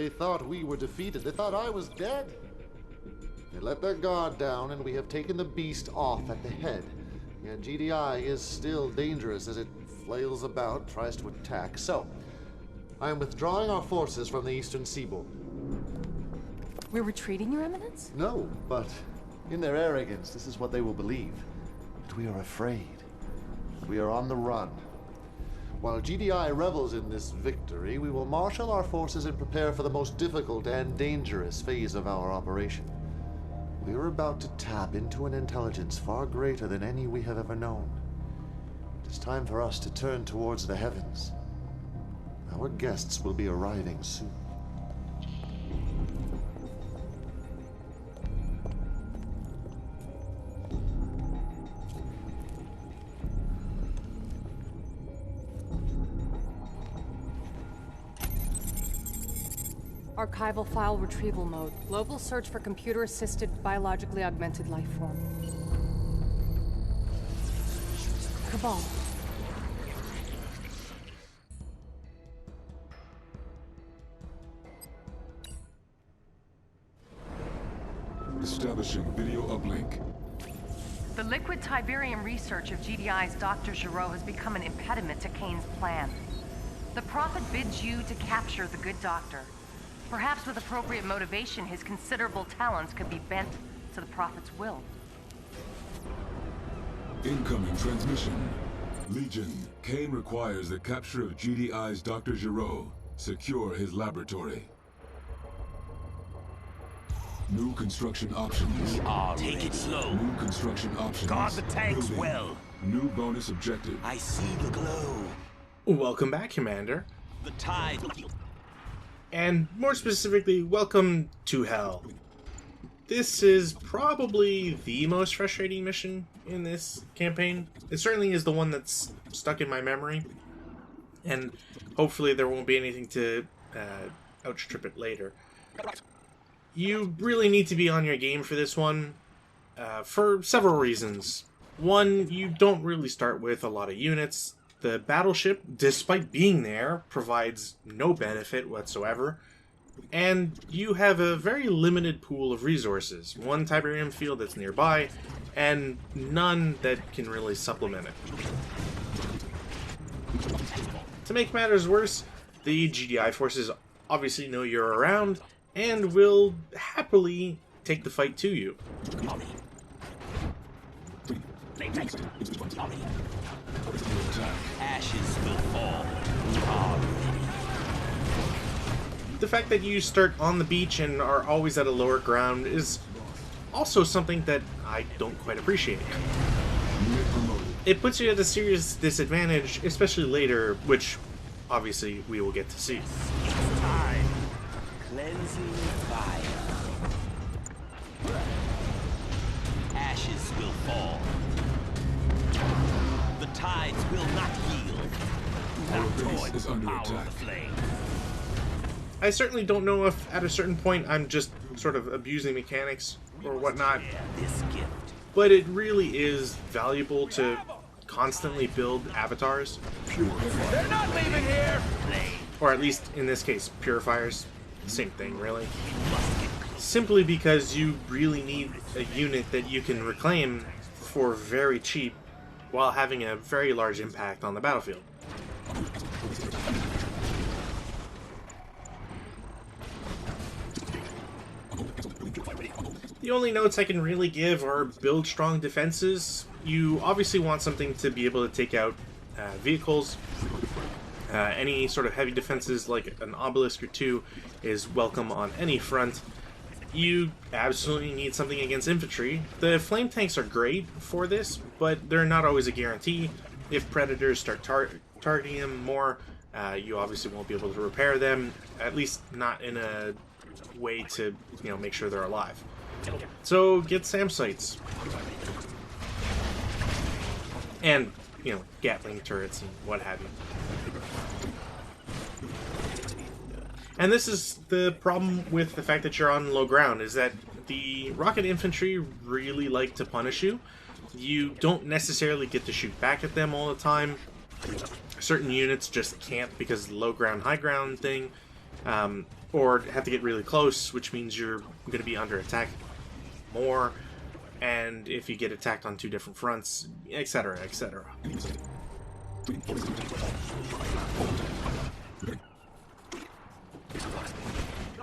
They thought we were defeated. They thought I was dead. They let their guard down, and we have taken the beast off at the head. Yet GDI is still dangerous as it flails about, tries to attack. So, I am withdrawing our forces from the eastern seaboard. We're retreating, Your Eminence? No, but in their arrogance, this is what they will believe. That we are afraid. We are on the run. While GDI revels in this victory, we will marshal our forces and prepare for the most difficult and dangerous phase of our operation. We are about to tap into an intelligence far greater than any we have ever known. It is time for us to turn towards the heavens. Our guests will be arriving soon. Archival file retrieval mode. Global search for computer-assisted, biologically augmented life form. Cabal. Establishing video uplink. The liquid Tiberium research of GDI's Dr. Giraud has become an impediment to Kane's plan. The Prophet bids you to capture the good doctor. Perhaps with appropriate motivation, his considerable talents could be bent to the Prophet's will. Incoming transmission. Legion, Kane requires the capture of GDI's Dr. Gero. Secure his laboratory. New construction options. Take it slow. New construction options. Guard the tanks Building. well. New bonus objective. I see the glow. Welcome back, Commander. The tide. And more specifically, welcome to Hell. This is probably the most frustrating mission in this campaign. It certainly is the one that's stuck in my memory. And hopefully there won't be anything to outstrip it later. You really need to be on your game for this one, for several reasons. One, you don't really start with a lot of units. The battleship, despite being there, provides no benefit whatsoever. And you have a very limited pool of resources. One Tiberium field that's nearby, and none that can really supplement it. To make matters worse, the GDI forces obviously know you're around, and will happily take the fight to you. Ashes will fall. We are ready. The fact that you start on the beach and are always at a lower ground is also something that I don't quite appreciate. It puts you at a serious disadvantage, especially later, which obviously we will get to see. It's time. Cleansing fire. Ashes will fall. The tides will not yield. Do Our not base toy is under power attack. of the flame. I certainly don't know if at a certain point I'm just sort of abusing mechanics or whatnot, Share this gift. but it really is valuable to constantly build avatars, They're not leaving here. Flame. or at least in this case purifiers. Same thing, really. We must get close. Simply because you really need a unit that you can reclaim for very cheap while having a very large impact on the battlefield. The only notes I can really give are build strong defenses. You obviously want something to be able to take out vehicles. Any sort of heavy defenses like an obelisk or two is welcome on any front. You absolutely need something against infantry. The flame tanks are great for this, but they're not always a guarantee. If predators start targeting them more, you obviously won't be able to repair them, at least not in a way to, make sure they're alive. So get SAM sights. And, Gatling turrets and what have you. And this is the problem with the fact that you're on low ground, is that the rocket infantry really like to punish you. You don't necessarily get to shoot back at them all the time. Certain units just can't because of the low ground, high ground thing. or have to get really close, which means you're going to be under attack more, and if you get attacked on 2 different fronts, etc., etc.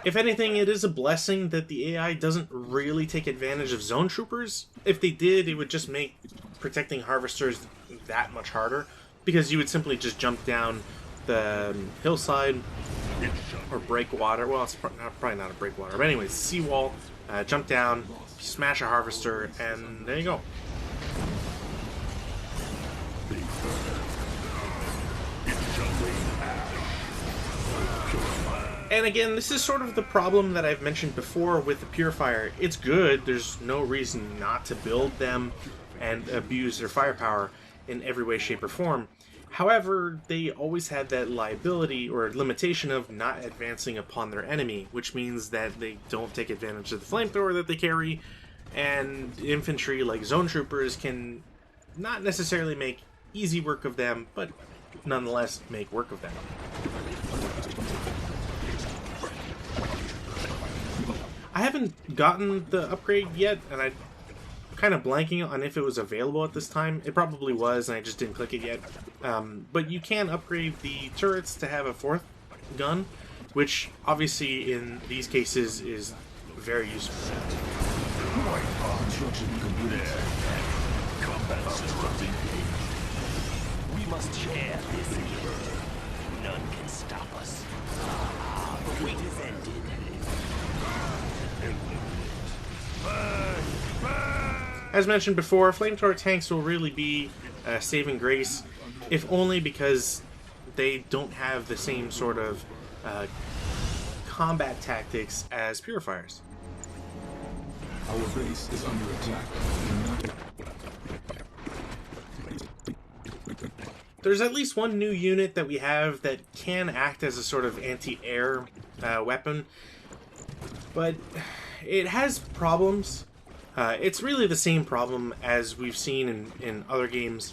If anything, it is a blessing that the AI doesn't really take advantage of zone troopers. If they did, it would just make protecting harvesters that much harder, because you would simply just jump down the hillside or breakwater. Well, it's probably not a breakwater, but anyways, seawall, jump down, smash a harvester, and there you go. And again, this is sort of the problem that I've mentioned before with the Purifier. It's good, there's no reason not to build them and abuse their firepower in every way, shape, or form. However, they always had that liability or limitation of not advancing upon their enemy, which means that they don't take advantage of the flamethrower that they carry, and infantry like zone troopers can not necessarily make easy work of them, but nonetheless make work of them. I haven't gotten the upgrade yet, and I'm kind of blanking on if it was available at this time. It probably was, and I just didn't click it yet. But you can upgrade the turrets to have a 4th gun, which obviously in these cases is very useful. We must share this here. None can stop us. The wait is ended. As mentioned before, flamethrower tanks will really be a saving grace, if only because they don't have the same sort of combat tactics as purifiers. Our base is under attack. There's at least one new unit that we have that can act as a sort of anti-air weapon, but it has problems. It's really the same problem as we've seen in other games,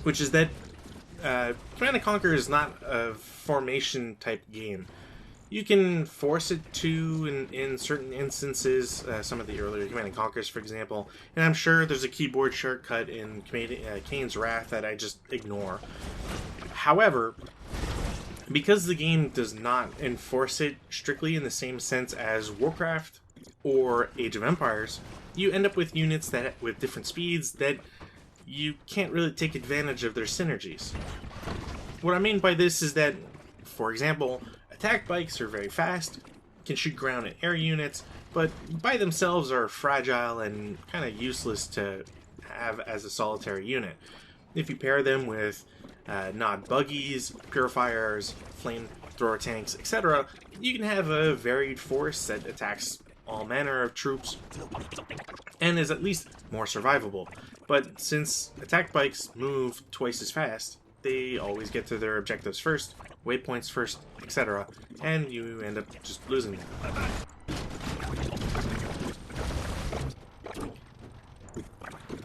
which is that Command & Conquer is not a formation type game. You can force it to in certain instances, some of the earlier Command & Conquers, for example, and I'm sure there's a keyboard shortcut in Kane's Wrath that I just ignore. However, because the game does not enforce it strictly in the same sense as Warcraft or Age of Empires, you end up with units that with different speeds that you can't really take advantage of their synergies. What I mean by this is that, for example, attack bikes are very fast, can shoot ground and air units, but by themselves are fragile and kind of useless to have as a solitary unit. If you pair them with Nod buggies, purifiers, flamethrower tanks, etc., you can have a varied force that attacks all manner of troops and is at least more survivable. But since attack bikes move twice as fast, they always get to their objectives first, waypoints first, etc., and you end up just losing them.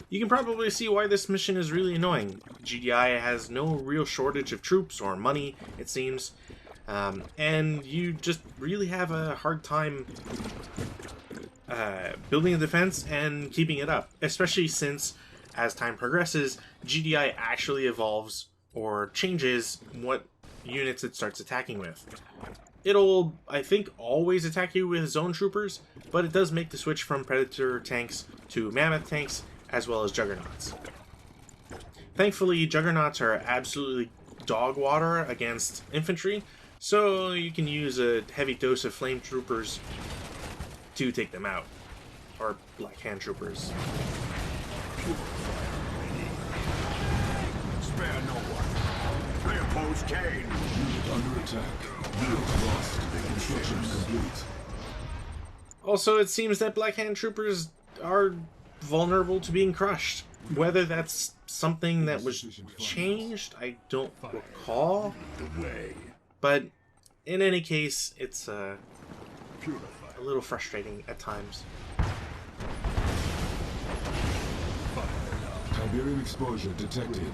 You can probably see why this mission is really annoying. GDI has no real shortage of troops or money, it seems, and you just really have a hard time building a defense and keeping it up, especially since, as time progresses, GDI actually evolves or changes what units it starts attacking with. It'll, I think, always attack you with zone troopers, but it does make the switch from Predator tanks to Mammoth tanks, as well as Juggernauts. Thankfully, Juggernauts are absolutely dog water against infantry, so you can use a heavy dose of flame troopers to take them out. Or Black Hand troopers. Spare no one. I oppose Kane. Unit under attack. Unit lost. Construction complete. Also, it seems that Black Hand troopers are vulnerable to being crushed. Whether that's something that was changed, I don't recall. But in any case, it's a little frustrating at times. Tiberium exposure detected.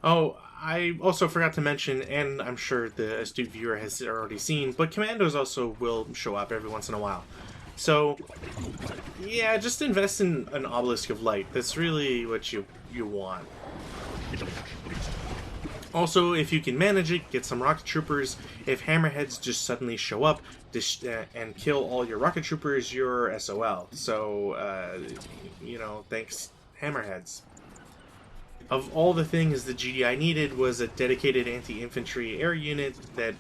Oh, I also forgot to mention, and I'm sure the astute viewer has already seen, but commandos also will show up every once in a while. So, yeah, just invest in an obelisk of light. That's really what you want. Also, if you can manage it, get some rocket troopers. If hammerheads just suddenly show up and kill all your rocket troopers, you're SOL. So, you know, thanks hammerheads. Of all the things the GDI needed was a dedicated anti-infantry air unit that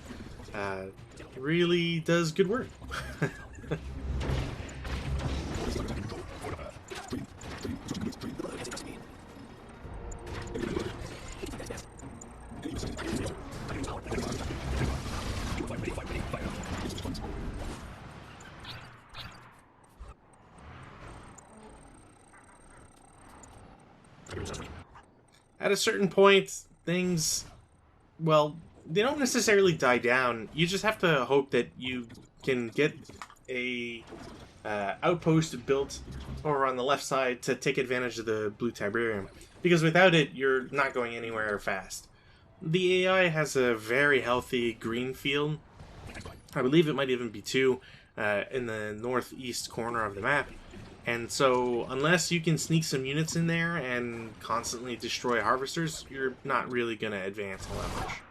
really does good work. At a certain point, things, well, they don't necessarily die down. You just have to hope that you can get a outpost built over on the left side to take advantage of the blue Tiberium. Because without it, you're not going anywhere fast. The AI has a very healthy green field. I believe it might even be 2 in the northeast corner of the map. And so, unless you can sneak some units in there and constantly destroy harvesters, you're not really going to advance all that much.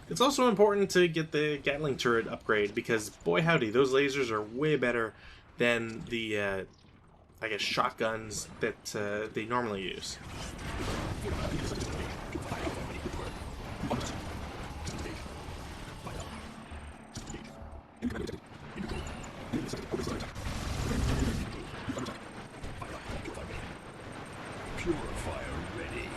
It's also important to get the Gatling turret upgrade, because boy howdy, those lasers are way better than the, I guess, shotguns that they normally use. Purifier ready.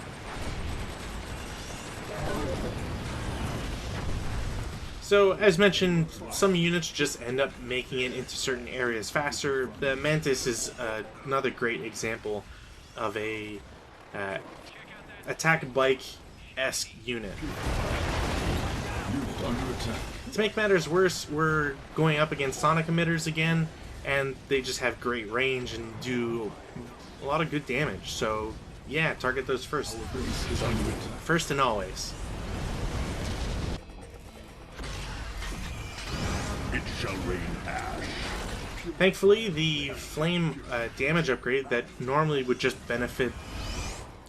So, as mentioned, some units just end up making it into certain areas faster. The Mantis is another great example of a attack bike-esque unit. Unit under attack. To make matters worse, we're going up against sonic emitters again, and they just have great range and do a lot of good damage. So, yeah, target those first. Our base is under attack. First and always. It shall rain ash. Thankfully, the flame damage upgrade that normally would just benefit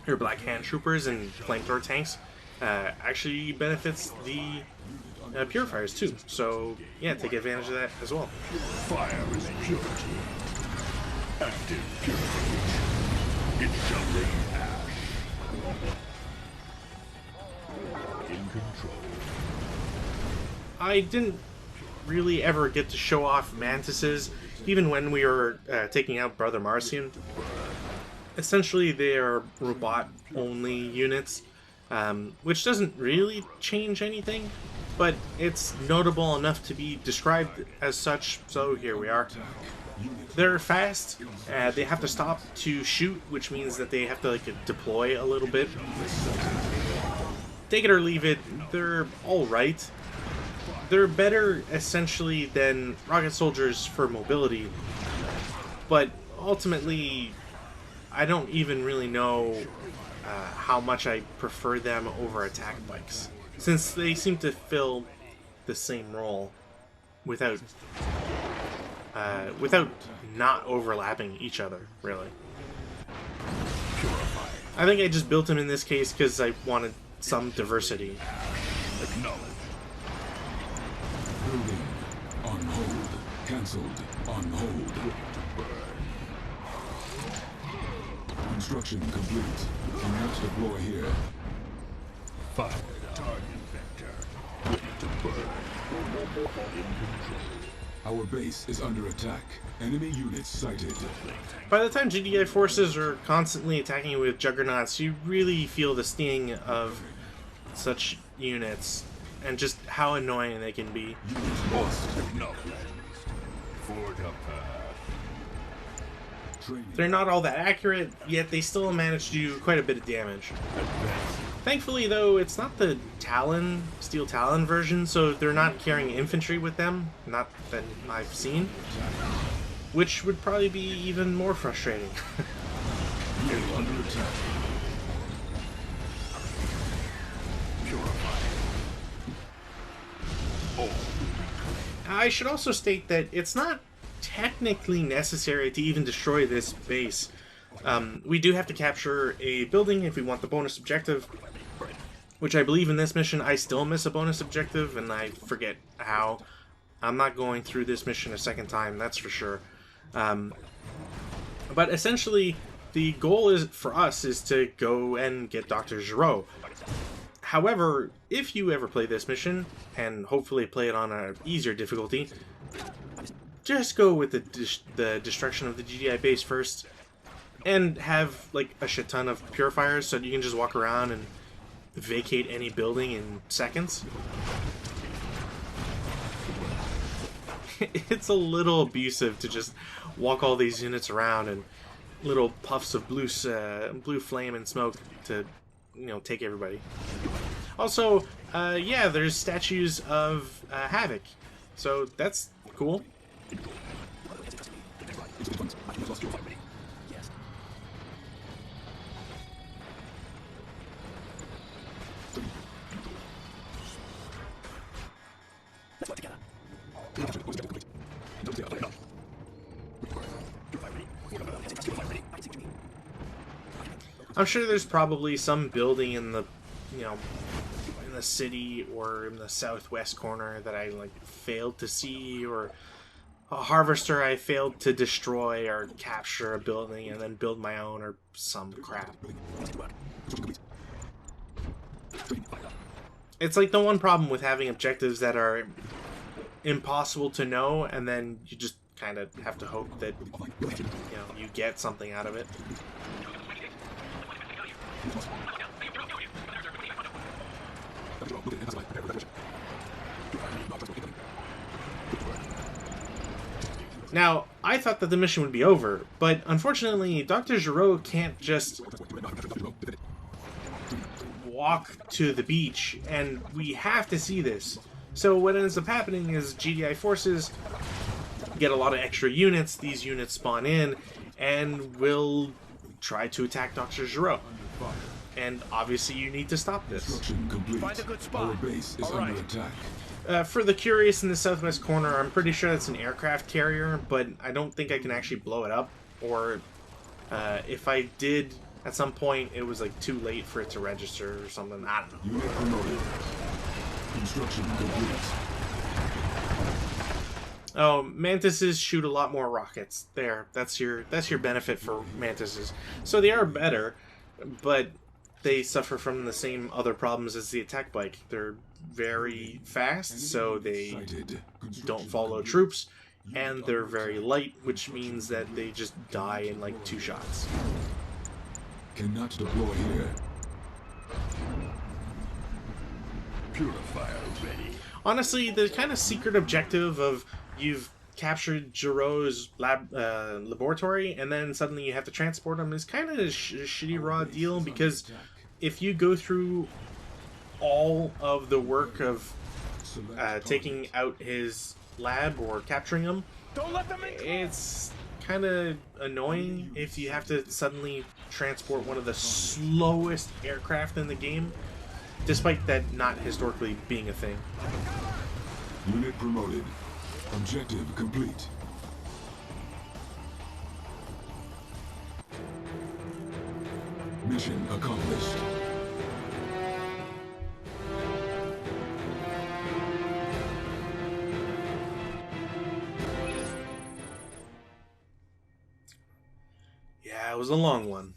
your Black Hand Troopers and flamethrower tanks actually benefits the purifiers too. So, yeah, take advantage of that as well. Fire is purity. Active purification. It shall rain ash. In control. I didn't really ever get to show off Mantises, even when we were taking out Brother Marcion. Essentially, they are robot-only units, which doesn't really change anything, but it's notable enough to be described as such, so here we are. They're fast, they have to stop to shoot, which means that they have to deploy a little bit. Take it or leave it, they're alright. They're better, essentially, than rocket soldiers for mobility, but ultimately, I don't even really know how much I prefer them over attack bikes, since they seem to fill the same role without not overlapping each other, really. I think I just built them in this case because I wanted some diversity. Acknowledge. Building. On hold. Cancelled. On hold. Construction complete. Cannot deploy here. Fire. Target vector. Ready to burn. In control. Our base is under attack. Enemy units sighted. By the time GDI forces are constantly attacking you with juggernauts, you really feel the sting of such units and just how annoying they can be. Unit lost. Acknowledged. Forge a path. Training. They're not all that accurate, yet they still manage to do quite a bit of damage. Advance. Thankfully, though, it's not the Talon, Steel Talon version, so they're not carrying infantry with them. Not that I've seen. Which would probably be even more frustrating. Unit under attack. Purify. All. I should also state that it's not technically necessary to even destroy this base. We do have to capture a building if we want the bonus objective, which I believe in this mission I still miss a bonus objective, and I forget how. I'm not going through this mission a second time, that's for sure. But essentially, the goal is for us is to go and get Dr. Giraud. However, if you ever play this mission, and hopefully play it on an easier difficulty, just go with the destruction of the GDI base first, and have like a shit ton of purifiers so that you can just walk around and vacate any building in seconds. It's a little abusive to just walk all these units around and little puffs of blue flame and smoke to, you know, take everybody. Also, yeah, there's statues of Havoc, so that's cool. I'm sure there's probably some building in the, you know, in the city or in the southwest corner that I like failed to see, or a harvester I failed to destroy or capture a building and then build my own or some crap. It's like the one problem with having objectives that are impossible to know, and then you just kind of have to hope that, you know, you get something out of it. Now, I thought that the mission would be over, but unfortunately, Dr. Gero can't just walk to the beach, and we have to see this. So what ends up happening is GDI forces get a lot of extra units, these units spawn in, and will try to attack Dr. Gero. And obviously you need to stop this. Construction complete. Find a good spot. Our base is under attack. For the curious in the southwest corner, I'm pretty sure that's an aircraft carrier, but I don't think I can actually blow it up. Or if I did, at some point, it was like too late for it to register or something. I don't know. Unit promoted. Construction complete. Oh, mantises shoot a lot more rockets. There, that's your benefit for mantises. So they are better, but they suffer from the same other problems as the attack bike. They're very fast, so they don't follow troops, and they're very light, which means that they just die in like 2 shots. Cannot deploy here. Purifier ready. Honestly, the kind of secret objective of you've captured Giroud's laboratory and then suddenly you have to transport him is kind of a shitty raw deal, because if you go through all of the work of taking out his lab or capturing him, it's kind of annoying if you have to suddenly transport one of the slowest aircraft in the game, despite that not historically being a thing. Unit promoted. Objective complete. Mission accomplished. Yeah, it was a long one.